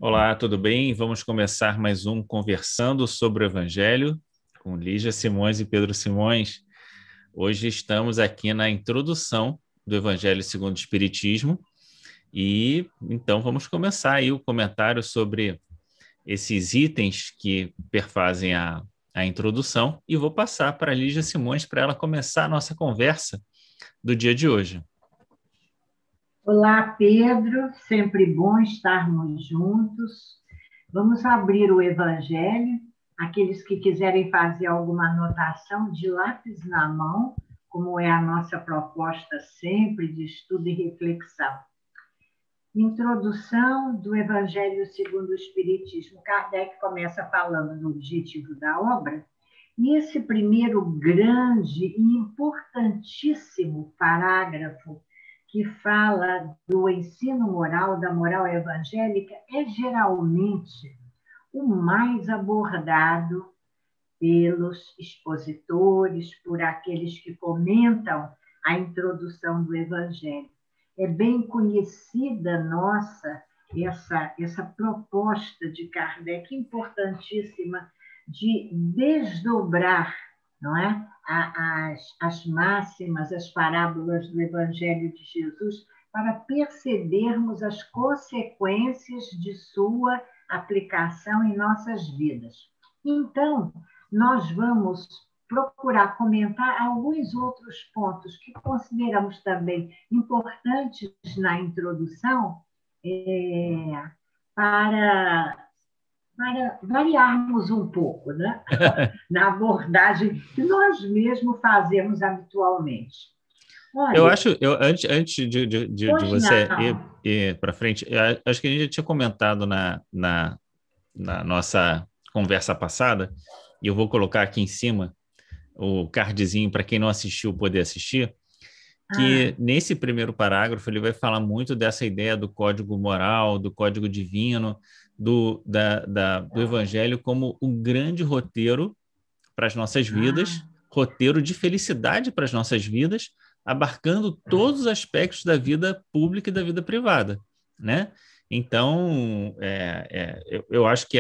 Olá, tudo bem? Vamos começar mais um Conversando sobre o Evangelho com Lígia Simões e Pedro Simões. Hoje estamos aqui na introdução do Evangelho segundo o Espiritismo e então vamos começar aí o comentário sobre esses itens que perfazem a introdução e vou passar para a Lígia Simões para ela começar a nossa conversa do dia de hoje. Olá, Pedro, sempre bom estarmos juntos. Vamos abrir o Evangelho. Aqueles que quiserem fazer alguma anotação de lápis na mão, como é a nossa proposta sempre de estudo e reflexão. Introdução do Evangelho segundo o Espiritismo. Kardec começa falando do objetivo da obra, e esse primeiro grande e importantíssimo parágrafo que fala do ensino moral, da moral evangélica, é geralmente o mais abordado pelos expositores, por aqueles que comentam a introdução do Evangelho. É bem conhecida essa proposta de Kardec, importantíssima, de desdobrar, não é? As máximas, as parábolas do Evangelho de Jesus, para percebermos as consequências de sua aplicação em nossas vidas. Então, nós vamos procurar comentar alguns outros pontos que consideramos também importantes na introdução, para variarmos um pouco, né? Na abordagem que nós mesmos fazemos habitualmente. Olha, antes de você ir para frente, acho que a gente já tinha comentado na nossa conversa passada, e eu vou colocar aqui em cima o cardzinho para quem não assistiu poder assistir, que nesse primeiro parágrafo ele vai falar muito dessa ideia do código moral, do código divino, do Evangelho como um grande roteiro para as nossas vidas, roteiro de felicidade para as nossas vidas, abarcando todos os aspectos da vida pública e da vida privada, né? Então, eu acho que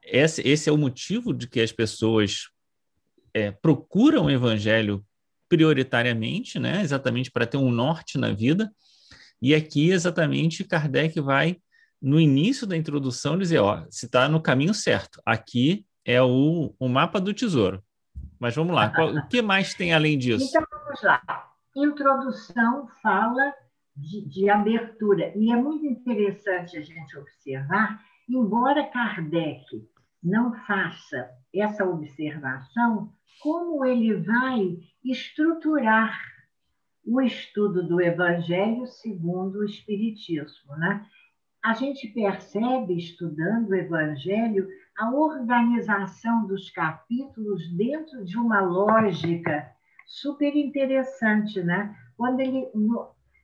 esse é o motivo de que as pessoas procuram o Evangelho prioritariamente, né? Exatamente para ter um norte na vida. E aqui, exatamente, Kardec vai, no início da introdução, dizer, se está no caminho certo. Aqui é o mapa do tesouro. Mas vamos lá, o que mais tem além disso? Então, vamos lá. Introdução fala de abertura. E é muito interessante a gente observar, embora Kardec não faça essa observação, como ele vai estruturar o estudo do Evangelho segundo o Espiritismo, né? A gente percebe, estudando o Evangelho, a organização dos capítulos dentro de uma lógica super interessante, né? Quando ele,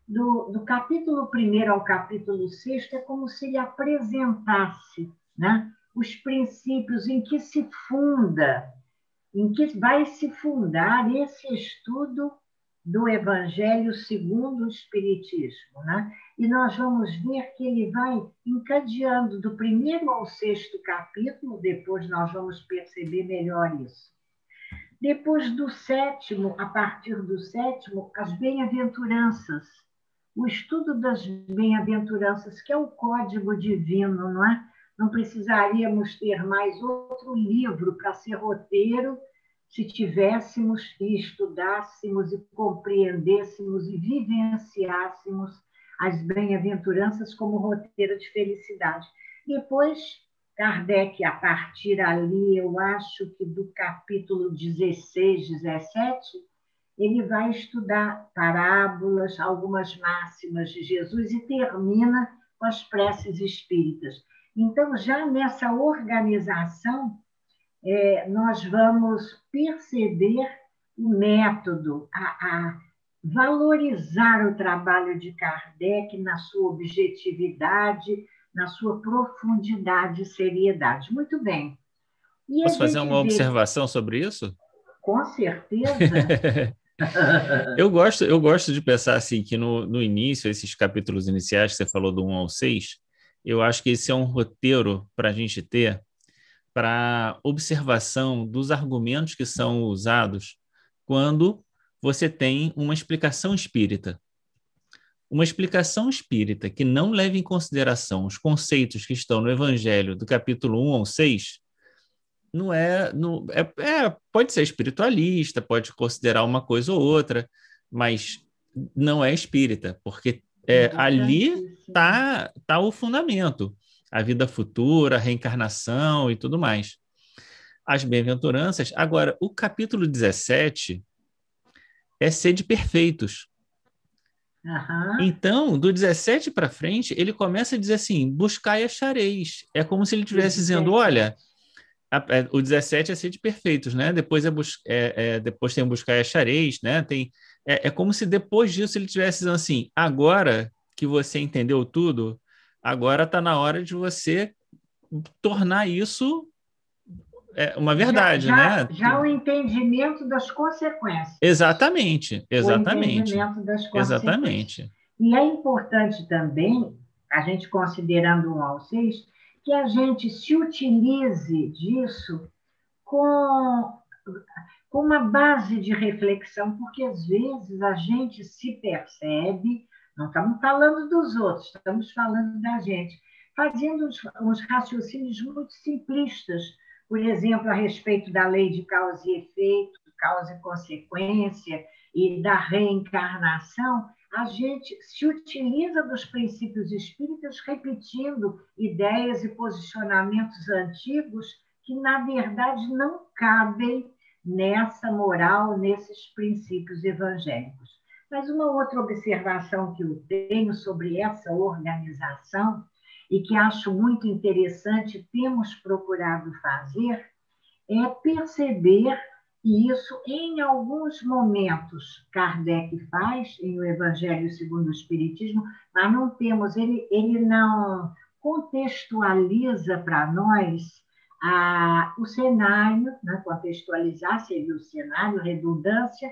do capítulo 1º ao capítulo 6º, é como se ele apresentasse, né, os princípios em que se funda, em que vai se fundar esse estudo do Evangelho segundo o Espiritismo, né? E nós vamos ver que ele vai encadeando do 1º ao 6º capítulo, depois nós vamos perceber melhor isso. Depois do 7º, a partir do 7º, as bem-aventuranças, o estudo das bem-aventuranças, que é o código divino, não é? Não precisaríamos ter mais outro livro para ser roteiro, se tivéssemos e estudássemos e compreendêssemos e vivenciássemos as bem-aventuranças como roteiro de felicidade. Depois, Kardec, a partir ali, eu acho que do capítulo 16, 17, ele vai estudar parábolas, algumas máximas de Jesus e termina com as preces espíritas. Então, já nessa organização, nós vamos perceber o método, a valorizar o trabalho de Kardec na sua objetividade, na sua profundidade e seriedade. Muito bem. Posso fazer uma observação sobre isso? Com certeza. Eu gosto de pensar assim, que no início, esses capítulos iniciais que você falou do 1 ao 6, eu acho que esse é um roteiro para a gente ter para observação dos argumentos que são usados quando você tem uma explicação espírita. Uma explicação espírita que não leva em consideração os conceitos que estão no Evangelho do capítulo 1 ao 6, pode ser espiritualista, pode considerar uma coisa ou outra, mas não é espírita, porque ali tá o fundamento, a vida futura, a reencarnação e tudo mais. As bem-aventuranças. Agora, o capítulo 17 é sede perfeitos. Uhum. Então, do 17 para frente, ele começa a dizer assim, buscai e achareis. É como se ele estivesse dizendo, olha, o 17 é sede perfeitos, né? Depois, depois tem o buscai e achareis, né? É como se depois disso ele estivesse dizendo assim, agora que você entendeu tudo, agora está na hora de você tornar isso uma verdade, né? Já o entendimento das consequências. Exatamente. O entendimento das consequências. Exatamente. E é importante também, a gente considerando 1 ao 6, que a gente se utilize disso com uma base de reflexão, porque às vezes a gente se percebe, não estamos falando dos outros, estamos falando da gente, fazendo uns raciocínios muito simplistas, por exemplo, a respeito da lei de causa e efeito, causa e consequência, e da reencarnação, a gente se utiliza dos princípios espíritas repetindo ideias e posicionamentos antigos que, na verdade, não cabem nessa moral, nesses princípios evangélicos. Mas uma outra observação que eu tenho sobre essa organização e que acho muito interessante, temos procurado fazer, é perceber, e isso em alguns momentos Kardec faz, em O Evangelho segundo o Espiritismo, mas não temos, ele não contextualiza para nós o cenário, né? Contextualizar seria o cenário, redundância,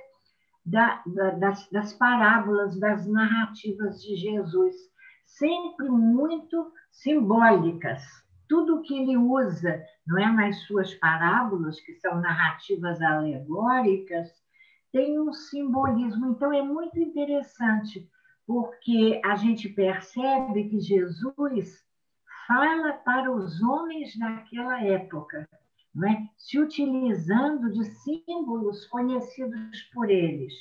das parábolas, das narrativas de Jesus, sempre muito simbólicas. Tudo que ele usa, não é, nas suas parábolas, que são narrativas alegóricas, tem um simbolismo. Então, é muito interessante, porque a gente percebe que Jesus fala para os homens daquela época, não é? Se utilizando de símbolos conhecidos por eles.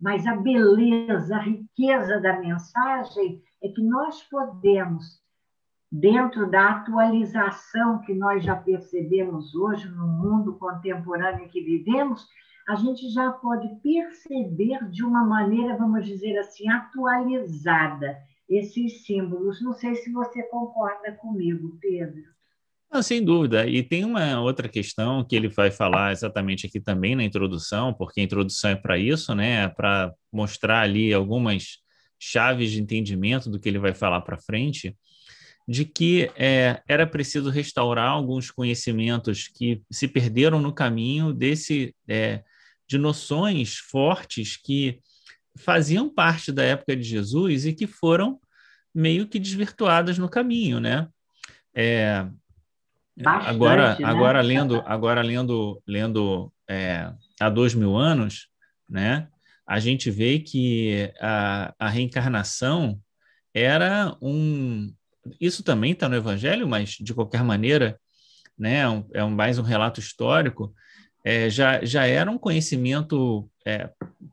Mas a beleza, a riqueza da mensagem é que nós podemos, dentro da atualização que nós já percebemos hoje no mundo contemporâneo que vivemos, a gente já pode perceber de uma maneira, vamos dizer assim, atualizada esses símbolos. Não sei se você concorda comigo, Pedro. Não, sem dúvida. E tem uma outra questão que ele vai falar exatamente aqui também na introdução, porque a introdução é para isso, né? Para mostrar ali algumas chaves de entendimento do que ele vai falar para frente, de que era preciso restaurar alguns conhecimentos que se perderam no caminho de noções fortes que faziam parte da época de Jesus e que foram meio que desvirtuadas no caminho, né? Bastante, agora lendo há 2000 anos, né? A gente vê que a reencarnação era isso também está no Evangelho, mas de qualquer maneira, né? Mais um relato histórico. Já era um conhecimento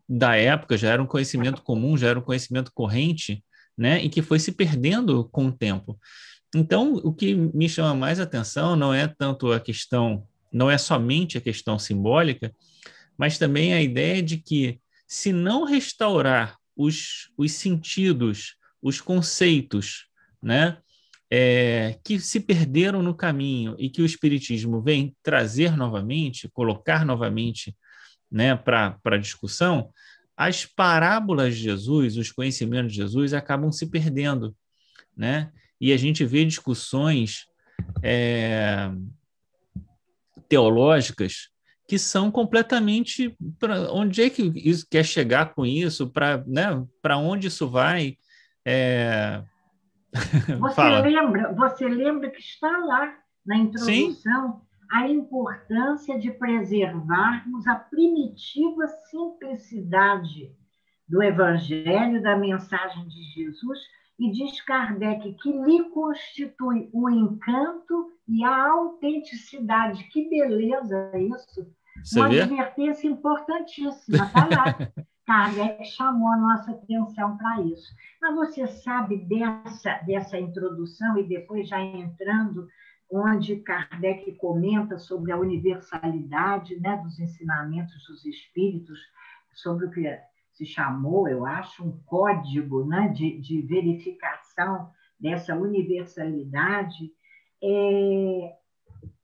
da época, já era um conhecimento comum, já era um conhecimento corrente, né? E que foi se perdendo com o tempo. Então, o que me chama mais atenção não é tanto a questão, não é somente a questão simbólica, mas também a ideia de que, se não restaurar os sentidos, os conceitos, né, que se perderam no caminho e que o Espiritismo vem trazer novamente, colocar novamente, né, para discussão, as parábolas de Jesus, os conhecimentos de Jesus acabam se perdendo, né? E a gente vê discussões teológicas que são completamente... onde é que isso quer chegar com isso? Para, né, onde isso vai? Fala. Você lembra que está lá na Sim, introdução a importância de preservarmos a primitiva simplicidade do Evangelho, da mensagem de Jesus, e diz Kardec que lhe constitui o encanto e a autenticidade. Que beleza isso! você Uma vê? advertência importantíssima, está lá. Kardec chamou a nossa atenção para isso. Mas você sabe dessa introdução, e depois já entrando, onde Kardec comenta sobre a universalidade, né, dos ensinamentos dos espíritos, sobre o que se chamou, eu acho, um código, né, de verificação dessa universalidade.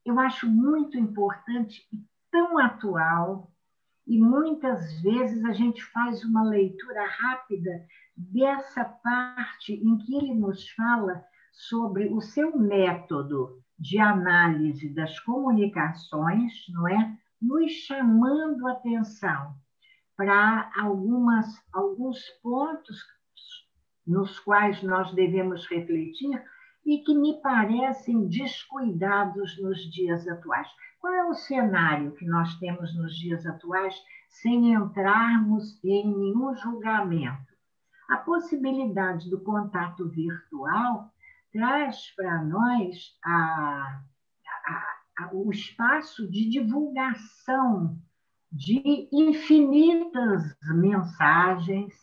Eu acho muito importante e tão atual, e muitas vezes a gente faz uma leitura rápida dessa parte em que ele nos fala sobre o seu método de análise das comunicações, não é? Nos chamando a atenção para alguns pontos nos quais nós devemos refletir e que me parecem descuidados nos dias atuais. Qual é o cenário que nós temos nos dias atuais, sem entrarmos em nenhum julgamento? A possibilidade do contato virtual traz para nós o espaço de divulgação de infinitas mensagens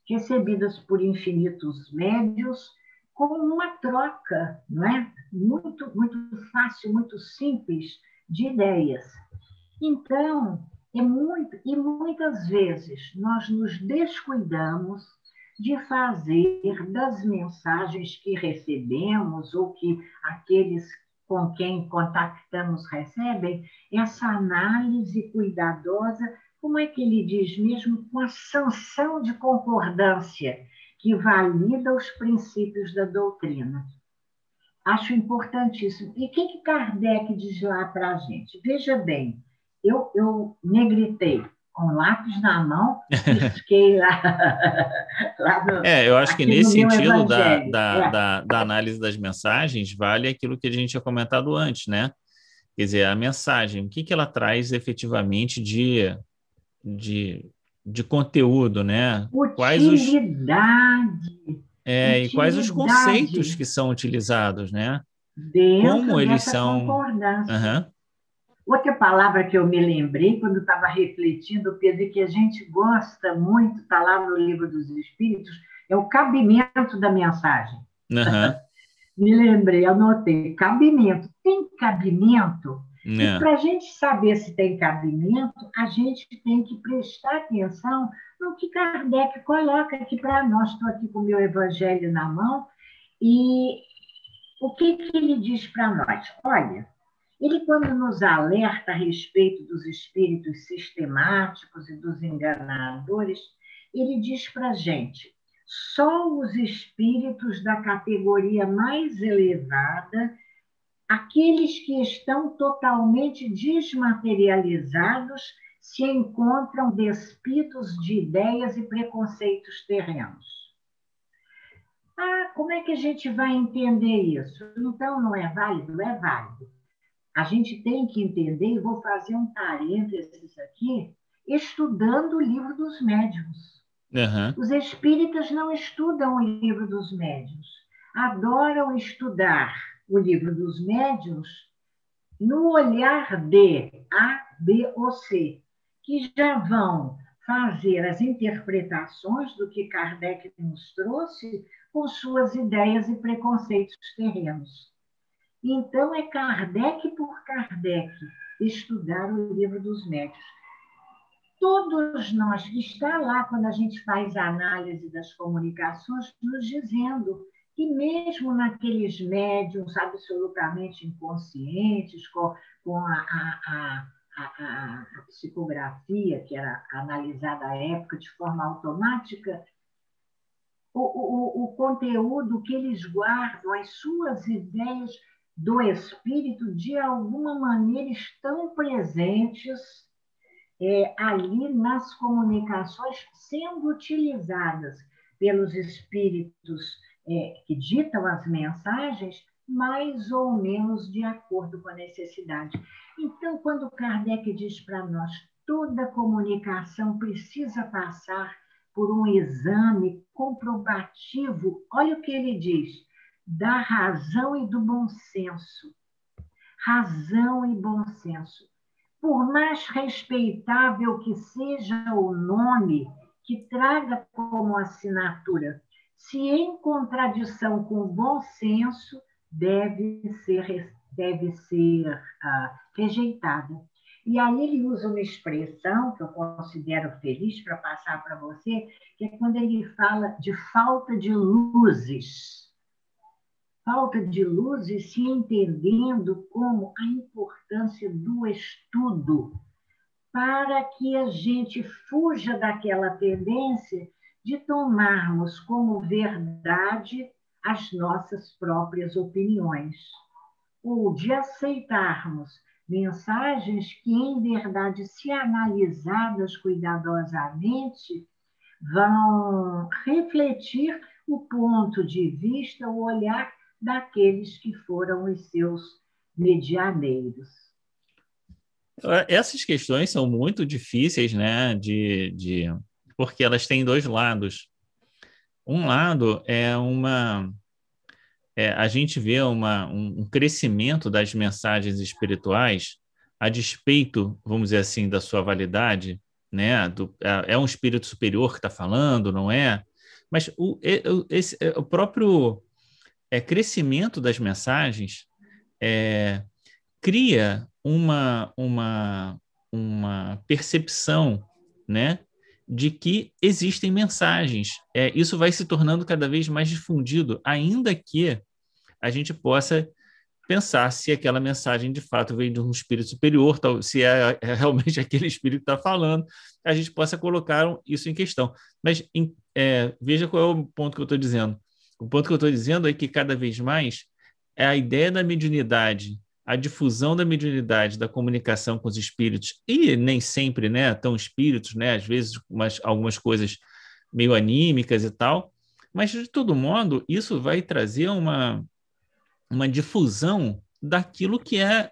recebidas por infinitos médios, com uma troca, não é? Muito, muito fácil, muito simples de ideias. Então, e muitas vezes nós nos descuidamos de fazer das mensagens que recebemos ou que aqueles com quem contactamos recebem, essa análise cuidadosa, como é que ele diz mesmo, com a sanção de concordância que valida os princípios da doutrina. Acho importantíssimo. E o que Kardec diz lá para a gente? Veja bem, eu negritei com lápis na mão, risquei Eu acho que nesse no meu sentido evangelho. da análise das mensagens, vale aquilo que a gente tinha comentado antes, né? Quer dizer, a mensagem, o que ela traz efetivamente de conteúdo, né? Utilidade. E quais os conceitos que são utilizados, né? Dentro Como eles dessa são... concordância. Uhum. Outra palavra que eu me lembrei quando estava refletindo, Pedro, e que a gente gosta muito, está lá no Livro dos Espíritos, é o cabimento da mensagem. Uhum. Me lembrei, anotei, cabimento. Tem cabimento? E para a gente saber se tem cabimento, a gente tem que prestar atenção no que Kardec coloca aqui para nós. Estou aqui com o meu evangelho na mão, e o que ele diz para nós? Olha, ele, quando nos alerta a respeito dos espíritos sistemáticos e dos enganadores, ele diz para a gente: só os espíritos da categoria mais elevada, aqueles que estão totalmente desmaterializados, se encontram despidos de ideias e preconceitos terrenos. Como é que a gente vai entender isso? Então, não é válido? É válido. A gente tem que entender, e vou fazer um parênteses aqui, estudando o Livro dos Médiuns. Uhum. Os espíritas não estudam o Livro dos Médiuns, adoram estudar o Livro dos Médiuns no olhar de A, B ou C, que já vão fazer as interpretações do que Kardec nos trouxe com suas ideias e preconceitos terrenos. Então, é Kardec por Kardec estudar o Livro dos Médiuns. Todos nós, está lá quando a gente faz a análise das comunicações, nos dizendo que mesmo naqueles médiuns absolutamente inconscientes, com a psicografia, que era analisada à época de forma automática, o conteúdo que eles guardam, as suas ideias do espírito, de alguma maneira estão presentes ali nas comunicações, sendo utilizadas pelos espíritos que ditam as mensagens, mais ou menos de acordo com a necessidade. Então, quando Kardec diz para nós, toda comunicação precisa passar por um exame comprovativo, olha o que ele diz, da razão e do bom senso. Razão e bom senso. Por mais respeitável que seja o nome que traga como assinatura, se em contradição com o bom senso, deve ser rejeitada. E aí ele usa uma expressão que eu considero feliz para passar para você, que é quando ele fala de falta de luzes. Falta de luzes se entendendo como a importância do estudo, para que a gente fuja daquela tendência de tomarmos como verdade as nossas próprias opiniões, ou de aceitarmos mensagens que, em verdade, se analisadas cuidadosamente, vão refletir o ponto de vista, o olhar daqueles que foram os seus medianeiros. Essas questões são muito difíceis, né, porque elas têm dois lados. Um lado a gente vê um crescimento das mensagens espirituais a despeito, vamos dizer assim, da sua validade, né? É um espírito superior que está falando, não é? Mas o próprio crescimento das mensagens cria uma percepção, né, de que existem mensagens. Isso vai se tornando cada vez mais difundido, ainda que a gente possa pensar se aquela mensagem de fato veio de um espírito superior, se é realmente aquele espírito que está falando, a gente possa colocar isso em questão. Mas veja qual é o ponto que eu estou dizendo. O ponto que eu estou dizendo é que cada vez mais a ideia da mediunidade, a difusão da mediunidade, da comunicação com os espíritos, e nem sempre, né, tão espíritos, né, às vezes algumas coisas meio anímicas e tal, mas de todo modo isso vai trazer uma difusão daquilo que é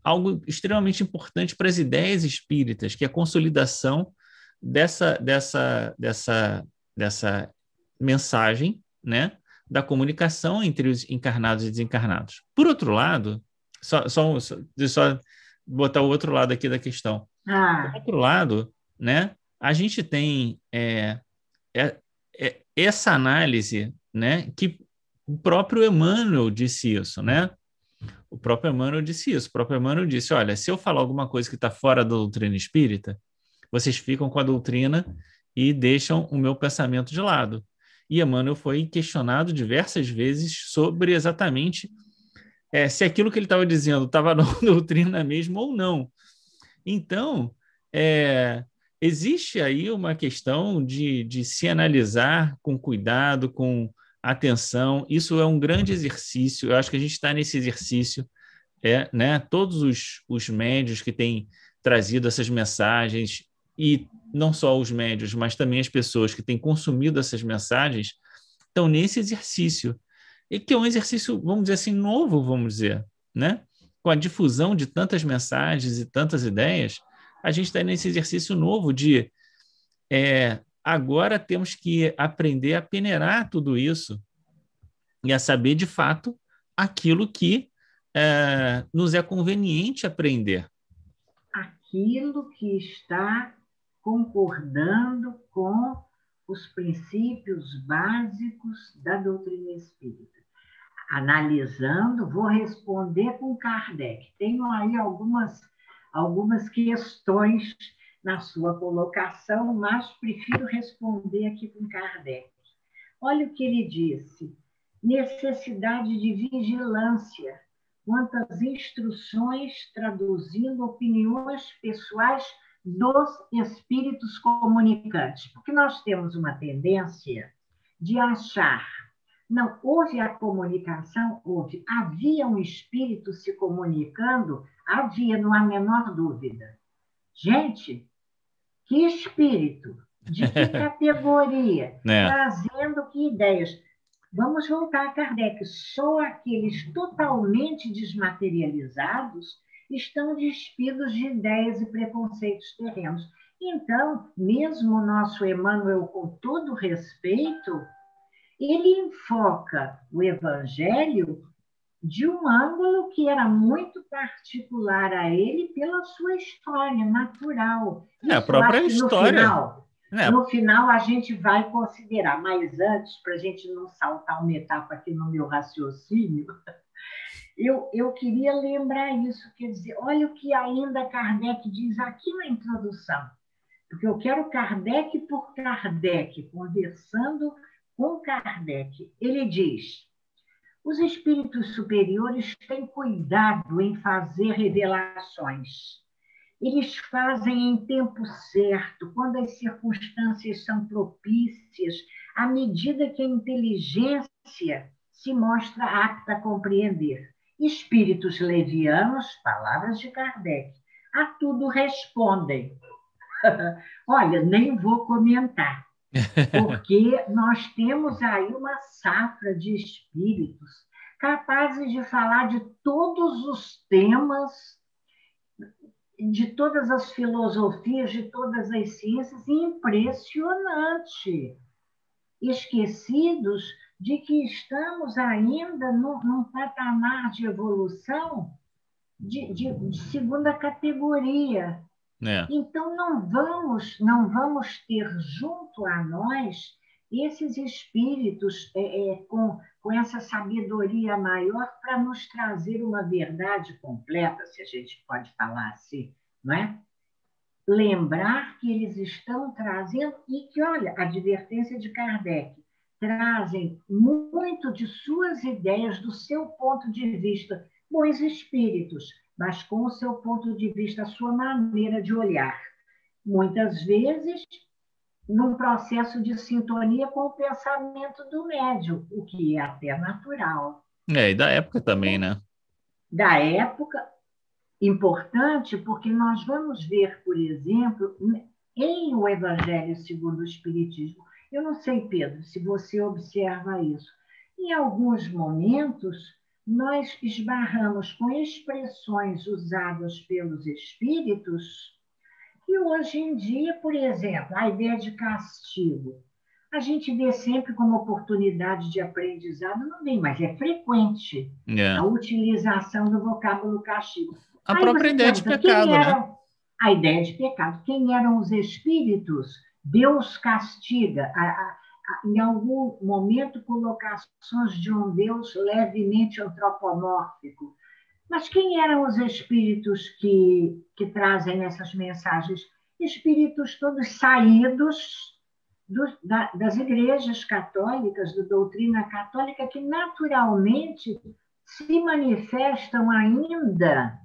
algo extremamente importante para as ideias espíritas, que é a consolidação dessa mensagem, né, da comunicação entre os encarnados e desencarnados. Por outro lado, deixa eu só botar o outro lado aqui da questão. Por outro lado, né, a gente tem essa análise, né, que o próprio Emmanuel disse isso, né? O próprio Emmanuel disse isso. O próprio Emmanuel disse, olha, se eu falar alguma coisa que está fora da doutrina espírita, vocês ficam com a doutrina e deixam o meu pensamento de lado. E Emmanuel foi questionado diversas vezes sobre exatamente se aquilo que ele estava dizendo estava na doutrina mesmo ou não. Então, existe aí uma questão de se analisar com cuidado, com atenção. Isso é um grande exercício. Eu acho que a gente está nesse exercício, né? Todos os médios que têm trazido essas mensagens, e não só os médios, mas também as pessoas que têm consumido essas mensagens, estão nesse exercício. E que é um exercício, vamos dizer assim, novo, vamos dizer, né? Com a difusão de tantas mensagens e tantas ideias, a gente está nesse exercício novo de agora temos que aprender a peneirar tudo isso e a saber, de fato, aquilo que nos é conveniente aprender. Aquilo que está concordando com os princípios básicos da doutrina espírita. Analisando, vou responder com Kardec. Tenho aí algumas questões na sua colocação, mas prefiro responder aqui com Kardec. Olha o que ele disse. Necessidade de vigilância quanto às instruções traduzindo opiniões pessoais dos espíritos comunicantes. Porque nós temos uma tendência de achar, não, houve a comunicação, havia um espírito se comunicando, havia, não há a menor dúvida. Gente, que espírito? De que categoria? Trazendo que ideias? Vamos voltar a Kardec. Só aqueles totalmente desmaterializados estão despidos de ideias e preconceitos terrenos. Então, mesmo o nosso Emmanuel, com todo respeito, ele enfoca o Evangelho de um ângulo que era muito particular a ele pela sua história natural. A própria história. No final, a gente vai considerar, mas antes, para a gente não saltar uma etapa aqui no meu raciocínio, eu queria lembrar isso, quer dizer, olha o que ainda Kardec diz aqui na introdução, porque eu quero Kardec por Kardec, conversando com Kardec. Ele diz: os espíritos superiores têm cuidado em fazer revelações. Eles fazem em tempo certo, quando as circunstâncias são propícias, à medida que a inteligência se mostra apta a compreender. Espíritos levianos, palavras de Kardec, a tudo respondem. Olha, nem vou comentar, porque nós temos aí uma safra de espíritos capazes de falar de todos os temas, de todas as filosofias, de todas as ciências, impressionante. Esquecidos de que estamos ainda num patamar de evolução de segunda categoria. Então, não vamos ter junto a nós esses espíritos com essa sabedoria maior para nos trazer uma verdade completa, se a gente pode falar assim, não é? Lembrar que eles estão trazendo, e que, olha, a advertência de Kardec, trazem muito de suas ideias, do seu ponto de vista, bons espíritos, mas com o seu ponto de vista, a sua maneira de olhar. Muitas vezes, num processo de sintonia com o pensamento do médium, o que é até natural. E da época também, né? Da época, importante, porque nós vamos ver, por exemplo, em O Evangelho segundo o Espiritismo, eu não sei, Pedro, se você observa isso, em alguns momentos, nós esbarramos com expressões usadas pelos espíritos e hoje em dia, por exemplo, a ideia de castigo, a gente vê sempre como oportunidade de aprendizado, não vem, mas é frequente a utilização do vocábulo castigo. A própria ideia de pecado, né? A ideia de pecado. Quem eram os espíritos? Deus castiga. Em algum momento, colocações de um Deus levemente antropomórfico. Mas quem eram os espíritos que trazem essas mensagens? Espíritos todos saídos das igrejas católicas, da doutrina católica, que naturalmente se manifestam ainda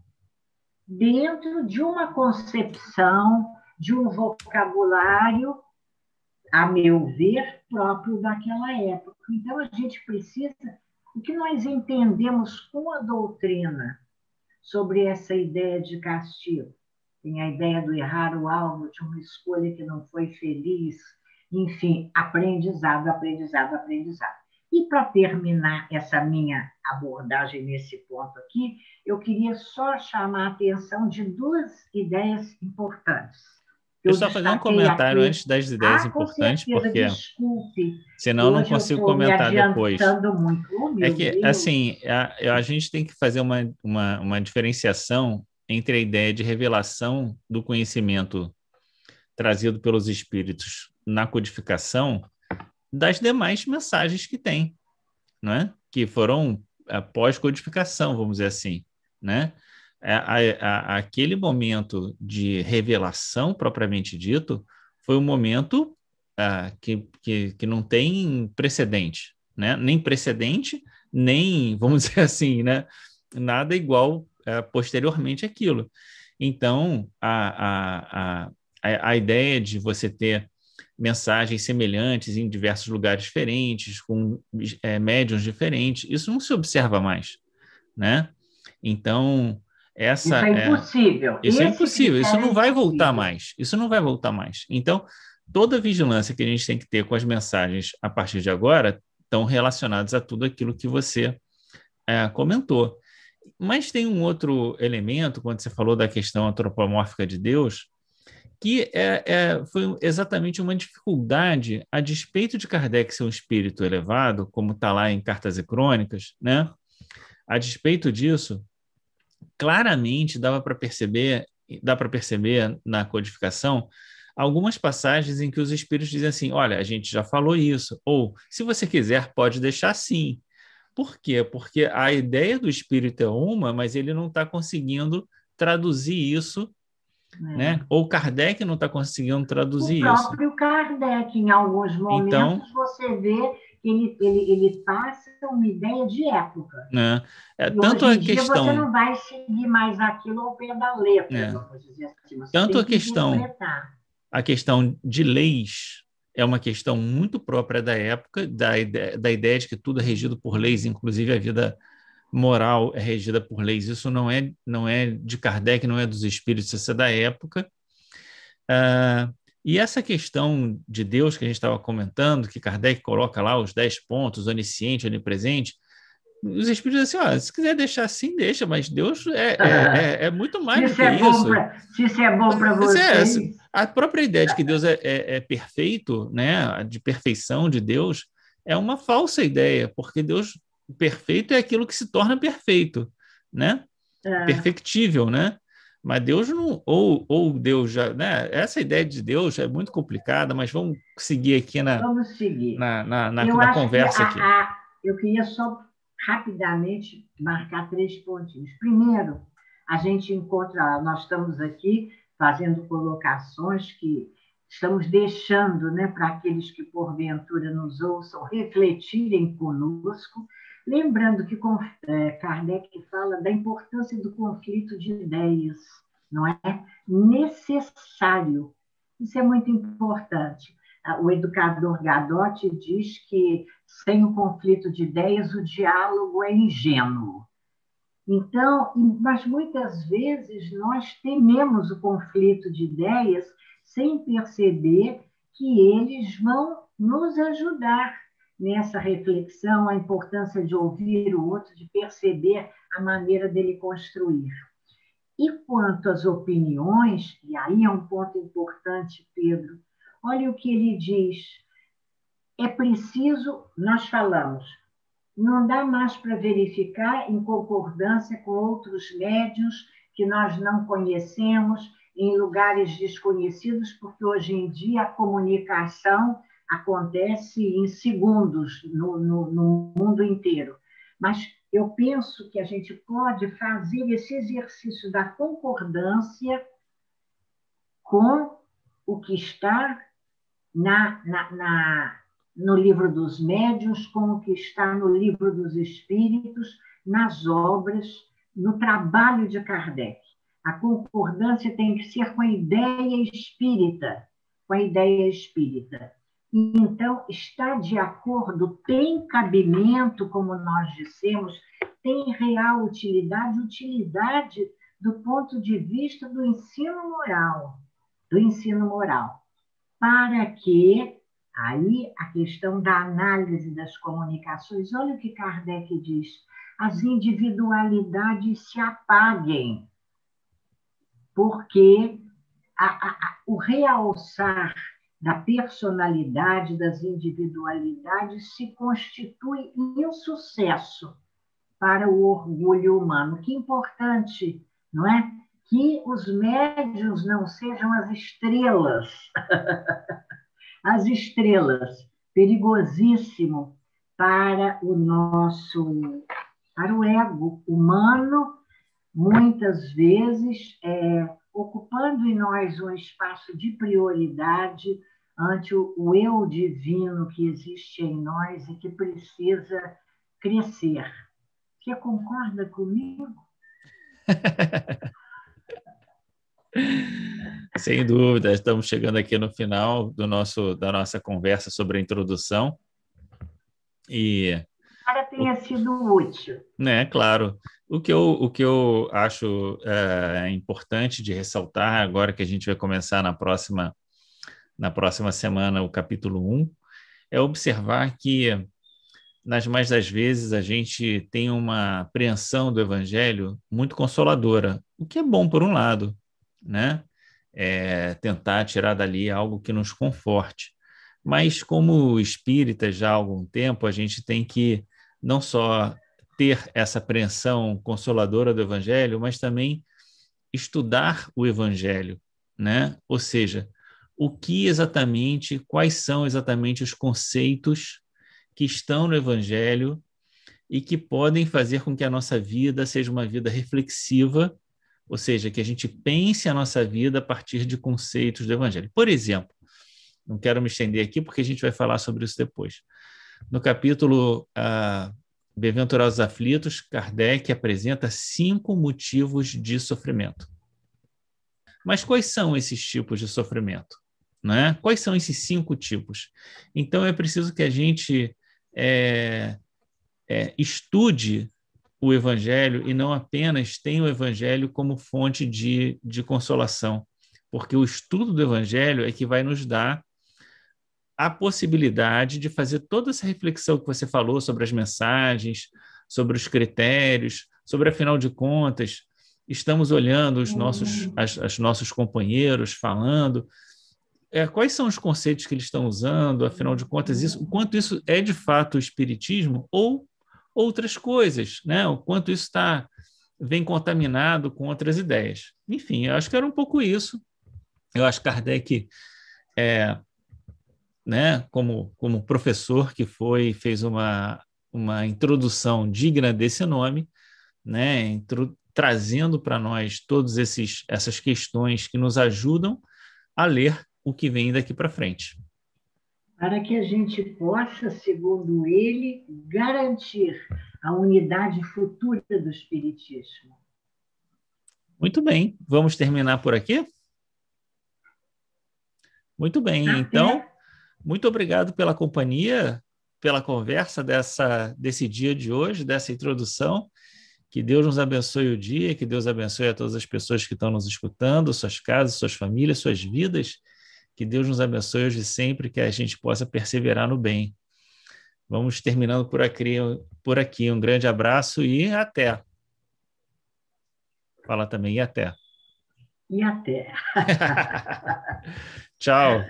dentro de uma concepção, de um vocabulário, a meu ver, próprio daquela época. Então, a gente precisa... O que nós entendemos com a doutrina sobre essa ideia de castigo? Tem a ideia do errar o alvo, de uma escolha que não foi feliz, enfim, aprendizado, aprendizado, aprendizado. E para terminar essa minha abordagem nesse ponto aqui, eu queria só chamar a atenção de duas ideias importantes. Eu só fazer um comentário aqui, antes das ideias importantes, porque senão eu não consigo comentar depois. É que, assim, a gente tem que fazer uma diferenciação entre a ideia de revelação do conhecimento trazido pelos espíritos na codificação das demais mensagens que tem, né? Que foram pós-codificação, vamos dizer assim, né? Aquele momento de revelação, propriamente dito, foi um momento que não tem precedente, né? Nem precedente, nem, vamos dizer assim, né? Nada igual posteriormente àquilo. Então, a ideia de você ter mensagens semelhantes em diversos lugares diferentes, com médiuns diferentes, isso não se observa mais, né? Então, isso é impossível. Isso é impossível, isso não vai voltar mais. Isso não vai voltar mais. Então, toda a vigilância que a gente tem que ter com as mensagens a partir de agora estão relacionados a tudo aquilo que você comentou. Mas tem um outro elemento, quando você falou da questão antropomórfica de Deus, que foi exatamente uma dificuldade, a despeito de Kardec ser um espírito elevado, como está lá em Cartas e Crônicas, né? A despeito disso, claramente dá para perceber na codificação algumas passagens em que os espíritos dizem assim, olha, a gente já falou isso, ou, se você quiser, pode deixar assim. Por quê? Porque a ideia do espírito é uma, mas ele não está conseguindo traduzir isso, né? Ou Kardec não está conseguindo traduzir isso. O próprio Kardec, em alguns momentos, você vê que ele passa uma ideia de época. Tanto hoje a questão... você não vai seguir mais aquilo ao pé da letra, vamos dizer assim. Você tanto tem que interpretar. A questão de leis é uma questão muito própria da época, da ideia de que tudo é regido por leis, inclusive a vida moral é regida por leis. Isso não é de Kardec, não é dos espíritos, isso é da época. E essa questão de Deus que a gente estava comentando, que Kardec coloca lá os 10 pontos, onisciente, onipresente, os espíritos dizem assim, se quiser deixar assim, deixa, mas Deus é muito mais do que isso. Se isso é bom para vocês... A própria ideia de que Deus é perfeito, né, de perfeição de Deus, é uma falsa ideia, porque Deus perfeito é aquilo que se torna perfeito, né? Perfectível, né? Mas Deus não... Ou Deus já... Né? Essa ideia de Deus é muito complicada, mas vamos seguir aqui na conversa aqui. Eu queria só rapidamente marcar 3 pontinhos. Primeiro, a gente encontra... Nós estamos aqui fazendo colocações que estamos deixando, né, para aqueles que, porventura, nos ouçam, refletirem conosco, lembrando que Kardec fala da importância do conflito de ideias, não é? Necessário. Isso é muito importante. O educador Gadotti diz que, sem o conflito de ideias, o diálogo é ingênuo. Então, mas muitas vezes nós tememos o conflito de ideias sem perceber que eles vão nos ajudar nessa reflexão, a importância de ouvir o outro, de perceber a maneira dele construir. E quanto às opiniões, e aí é um ponto importante, Pedro, olha o que ele diz. É preciso, nós falamos, não dá mais para verificar em concordância com outros médiuns que nós não conhecemos, em lugares desconhecidos, porque hoje em dia a comunicação acontece em segundos no mundo inteiro. Mas eu penso que a gente pode fazer esse exercício da concordância com o que está no livro dos médiuns, com o que está no livro dos espíritos, nas obras, no trabalho de Kardec. A concordância tem que ser com a ideia espírita, com a ideia espírita. Então, está de acordo, tem cabimento, como nós dissemos, tem real utilidade do ponto de vista do ensino moral, para que, aí, a questão da análise das comunicações, olha o que Kardec diz, as individualidades se apaguem, porque o realçar da personalidade, das individualidades, se constitui em um sucesso para o orgulho humano. Que importante, não é? Que os médiuns não sejam as estrelas. As estrelas, perigosíssimo para para o ego humano, muitas vezes ocupando em nós um espaço de prioridade ante o eu divino que existe em nós e que precisa crescer. Você concorda comigo? Sem dúvida, estamos chegando aqui no final da nossa conversa sobre a introdução. Para tenha sido útil. Claro. O que eu acho importante de ressaltar, agora que a gente vai começar na próxima semana o capítulo 1, é observar que nas mais das vezes, a gente tem uma apreensão do Evangelho muito consoladora, o que é bom por um lado, né? Tentar tirar dali algo que nos conforte. Mas, como espíritas já há algum tempo, a gente tem que não só ter essa apreensão consoladora do Evangelho, mas também estudar o Evangelho, né? Ou seja, quais são exatamente os conceitos que estão no Evangelho e que podem fazer com que a nossa vida seja uma vida reflexiva, ou seja, que a gente pense a nossa vida a partir de conceitos do Evangelho. Por exemplo, não quero me estender aqui porque a gente vai falar sobre isso depois. No capítulo Bem-aventurados aflitos, Kardec apresenta 5 motivos de sofrimento. Mas quais são esses tipos de sofrimento? Né? Quais são esses 5 tipos? Então, é preciso que a gente estude o Evangelho e não apenas tenha o Evangelho como fonte de consolação, porque o estudo do Evangelho é que vai nos dar a possibilidade de fazer toda essa reflexão que você falou sobre as mensagens, sobre os critérios, sobre, afinal de contas, estamos olhando os nossos companheiros falando, quais são os conceitos que eles estão usando, afinal de contas, o quanto isso é de fato o espiritismo ou outras coisas, né? O quanto isso vem contaminado com outras ideias. Enfim, eu acho que era um pouco isso. Eu acho que Kardec, né, como professor que fez uma introdução digna desse nome, né, trazendo para nós todas essas questões que nos ajudam a ler o que vem daqui para frente. Para que a gente possa, segundo ele, garantir a unidade futura do Espiritismo. Muito bem, vamos terminar por aqui? Muito bem, então, muito obrigado pela companhia, pela conversa desse dia de hoje, dessa introdução. Que Deus nos abençoe o dia, que Deus abençoe a todas as pessoas que estão nos escutando, suas casas, suas famílias, suas vidas. Que Deus nos abençoe hoje e sempre, que a gente possa perseverar no bem. Vamos terminando por aqui. Um grande abraço e até. Fala também e até. E até. Tchau.